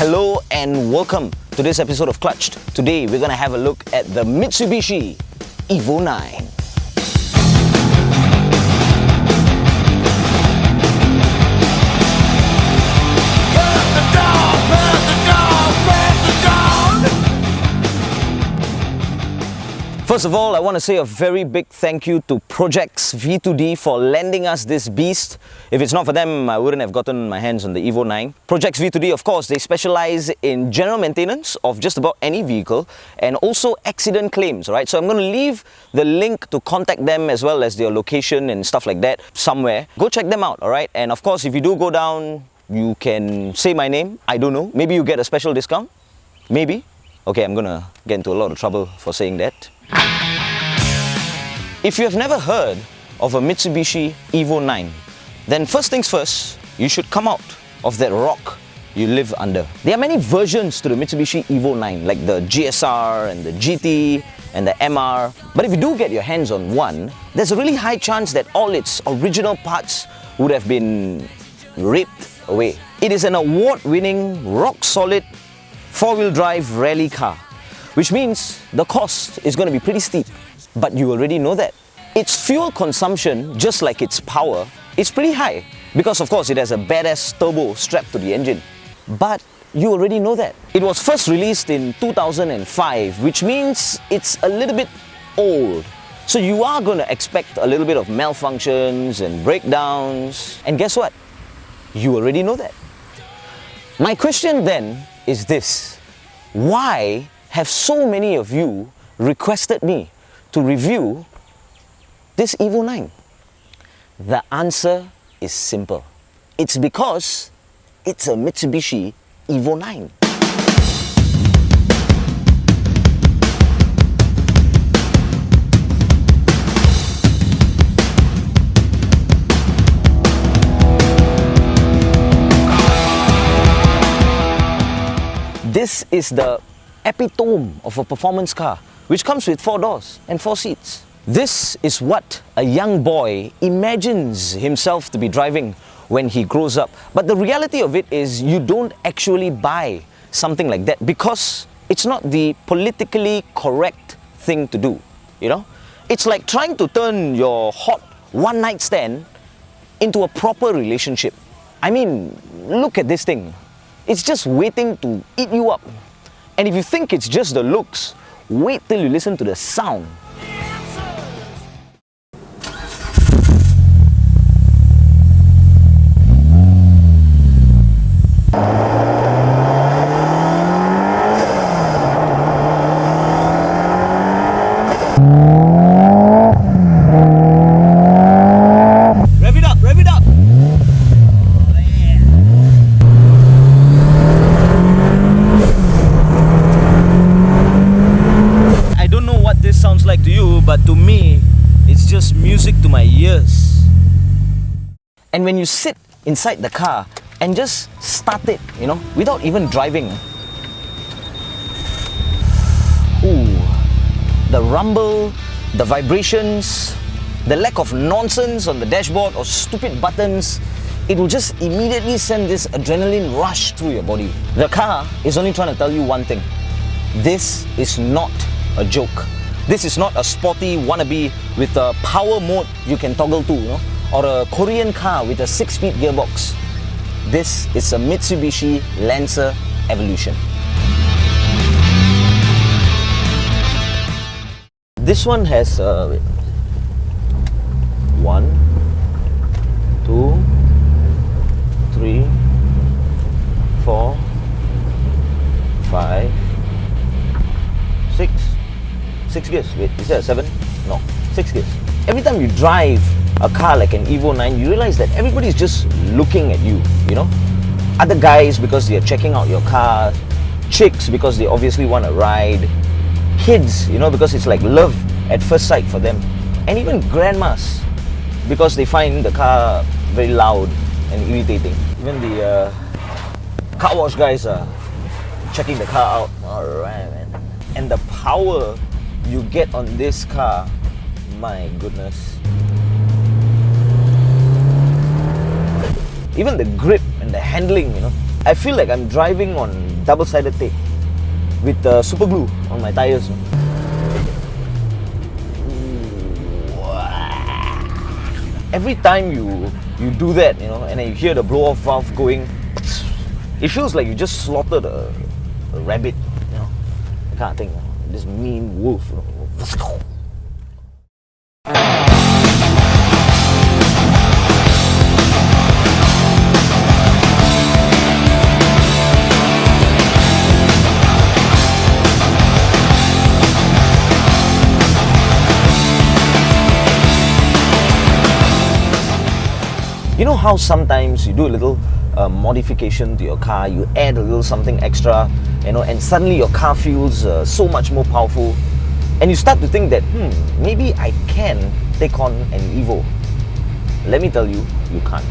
Hello and welcome to this episode of Clutched. Today we're gonna have a look at the Mitsubishi Evo 9. First of all, I want to say a very big thank you to Projects V2d for lending us this beast. If it's not for them, I wouldn't have gotten my hands on the Evo 9. Projects V2d, of course, they specialize in general maintenance of just about any vehicle and also accident claims, right? So I'm going to leave the link to contact them as well as their location and stuff like that somewhere. Go check them out, all right? And of course, if you do go down, you can say my name. I don't know. Maybe you get a special discount. Maybe. Okay, I'm going to get into a lot of trouble for saying that. If you have never heard of a Mitsubishi Evo 9, then first things first, you should come out of that rock you live under. There are many versions to the Mitsubishi Evo 9, like the GSR and the GT and the MR. But if you do get your hands on one, there's a really high chance that all its original parts would have been ripped away. It is an award-winning, rock-solid, four-wheel drive rally car, which means the cost is going to be pretty steep. But you already know that. Its fuel consumption, just like its power, is pretty high because of course it has a badass turbo strapped to the engine. But you already know that. It was first released in 2005, which means it's a little bit old. So you are going to expect a little bit of malfunctions and breakdowns. And guess what? You already know that. My question then is this: why have so many of you requested me to review this Evo 9? The answer is simple. It's because it's a Mitsubishi Evo 9. This is the epitome of a performance car, which comes with 4 doors and 4 seats. This is what a young boy imagines himself to be driving when he grows up. But the reality of it is you don't actually buy something like that because it's not the politically correct thing to do, you know? It's like trying to turn your hot one-night stand into a proper relationship. I mean, look at this thing. It's just waiting to eat you up. And if you think it's just the looks, wait till you listen to the sound. Rev it up, rev it up! Sounds like to you, but to me it's just music to my ears. And when you sit inside the car and just start it, you know, without even driving, ooh, the rumble, the vibrations, the lack of nonsense on the dashboard or stupid buttons, it will just immediately send this adrenaline rush through your body. The car is only trying to tell you one thing: this is not a joke. This is not a sporty wannabe with a power mode you can toggle to, you know, or a Korean car with a 6-speed gearbox. This is a Mitsubishi Lancer Evolution. This one has 1, 2, 3, 4, 5, 6. 6 gears. Wait, is that a 7? No, 6 gears. Every time you drive a car like an Evo 9, you realize that everybody's just looking at you, you know? Other guys because they're checking out your car, chicks because they obviously want to ride, kids, you know, because it's like love at first sight for them, and even grandmas because they find the car very loud and irritating. Even the car wash guys are checking the car out. Alright, man. And the power you get on this car, my goodness. Even the grip and the handling, you know, I feel like I'm driving on double-sided tape with super glue on my tires. Every time you do that, you know, and then you hear the blow-off valve going, it feels like you just slaughtered a rabbit, you know, that kind of thing. This mean wolf, you know. You know how sometimes you do a little modification to your car, you add a little something extra, you know, and suddenly your car feels so much more powerful, and you start to think that, maybe I can take on an Evo. Let me tell you, you can't.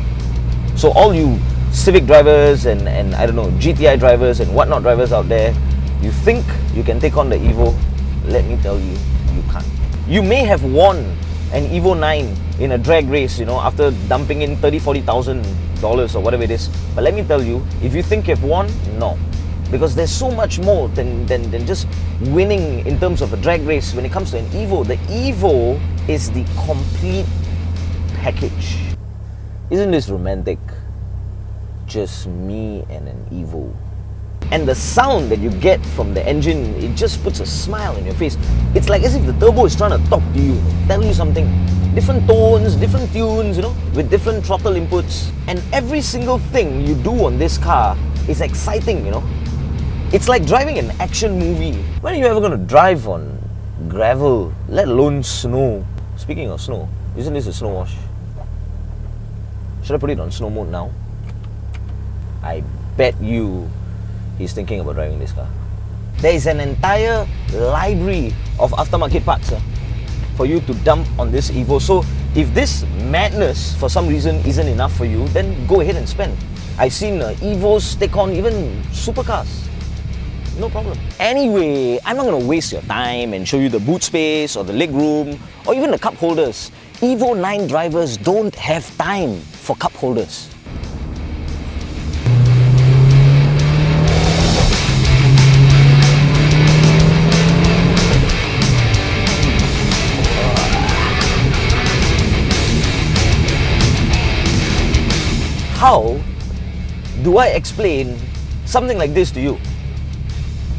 So all you Civic drivers and I don't know, GTI drivers and whatnot drivers out there, you think you can take on the Evo, let me tell you, you can't. You may have won an Evo 9 in a drag race, you know, after dumping in $30,000-$40,000 or whatever it is. But let me tell you, if you think you've won, no. Because there's so much more than just winning in terms of a drag race when it comes to an Evo. The Evo is the complete package. Isn't this romantic? Just me and an Evo. And the sound that you get from the engine, it just puts a smile on your face. It's like as if the turbo is trying to talk to you, tell you something. Different tones, different tunes, you know, with different throttle inputs. And every single thing you do on this car is exciting, you know. It's like driving an action movie. When are you ever going to drive on gravel, let alone snow? Speaking of snow, isn't this a snow wash? Should I put it on snow mode now? I bet you he's thinking about driving this car. There is an entire library of aftermarket parts for you to dump on this Evo. So if this madness for some reason isn't enough for you, then go ahead and spend. I've seen Evos take on even supercars. No problem. Anyway, I'm not going to waste your time and show you the boot space or the leg room or even the cup holders. Evo 9 drivers don't have time for cup holders. How do I explain something like this to you?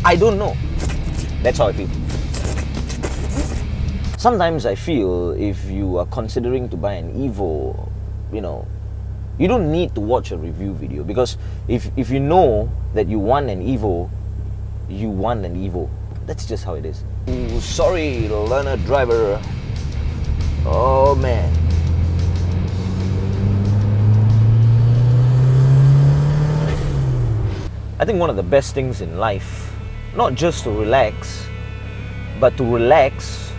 I don't know. That's how I feel. Sometimes I feel if you are considering to buy an Evo, you know, you don't need to watch a review video, because if you know that you want an Evo, you want an Evo. That's just how it is. Ooh, sorry, learner driver. Oh man. I think one of the best things in life, not just to relax, but to relax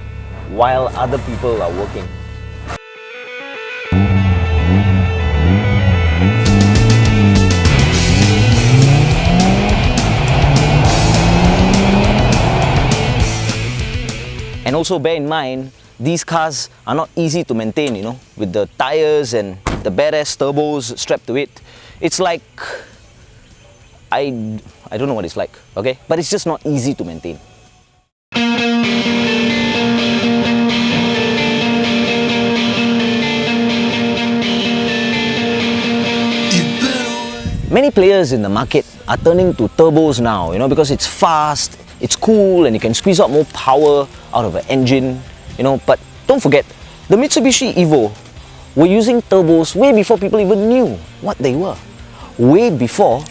while other people are working. And also bear in mind, these cars are not easy to maintain, you know, with the tires and the badass turbos strapped to it. It's like, I don't know what it's like, okay? But it's just not easy to maintain. Many players in the market are turning to turbos now, you know, because it's fast, it's cool, and you can squeeze out more power out of an engine, you know. But don't forget, the Mitsubishi Evo were using turbos way before people even knew what they were. Way before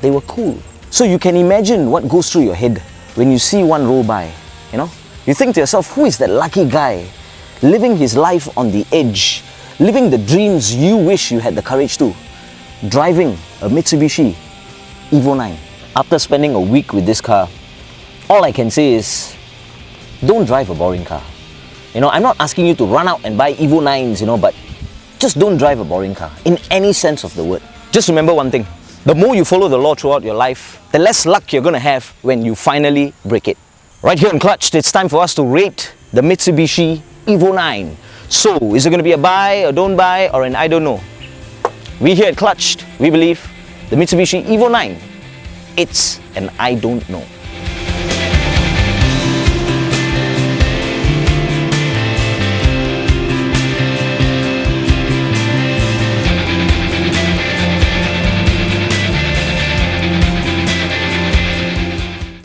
they were cool. So you can imagine what goes through your head when you see one roll by, you know. You think to yourself, who is that lucky guy living his life on the edge, living the dreams you wish you had the courage to, driving a Mitsubishi Evo 9. After spending a week with this car, all I can say is, don't drive a boring car. You know, I'm not asking you to run out and buy Evo 9s, you know, but just don't drive a boring car, in any sense of the word. Just remember one thing, the more you follow the law throughout your life, the less luck you're going to have when you finally break it. Right here on Clutched, it's time for us to rate the Mitsubishi Evo 9. So, is it going to be a buy, or don't buy, or an I don't know? We here at Clutched, we believe the Mitsubishi Evo 9 It's an I don't know.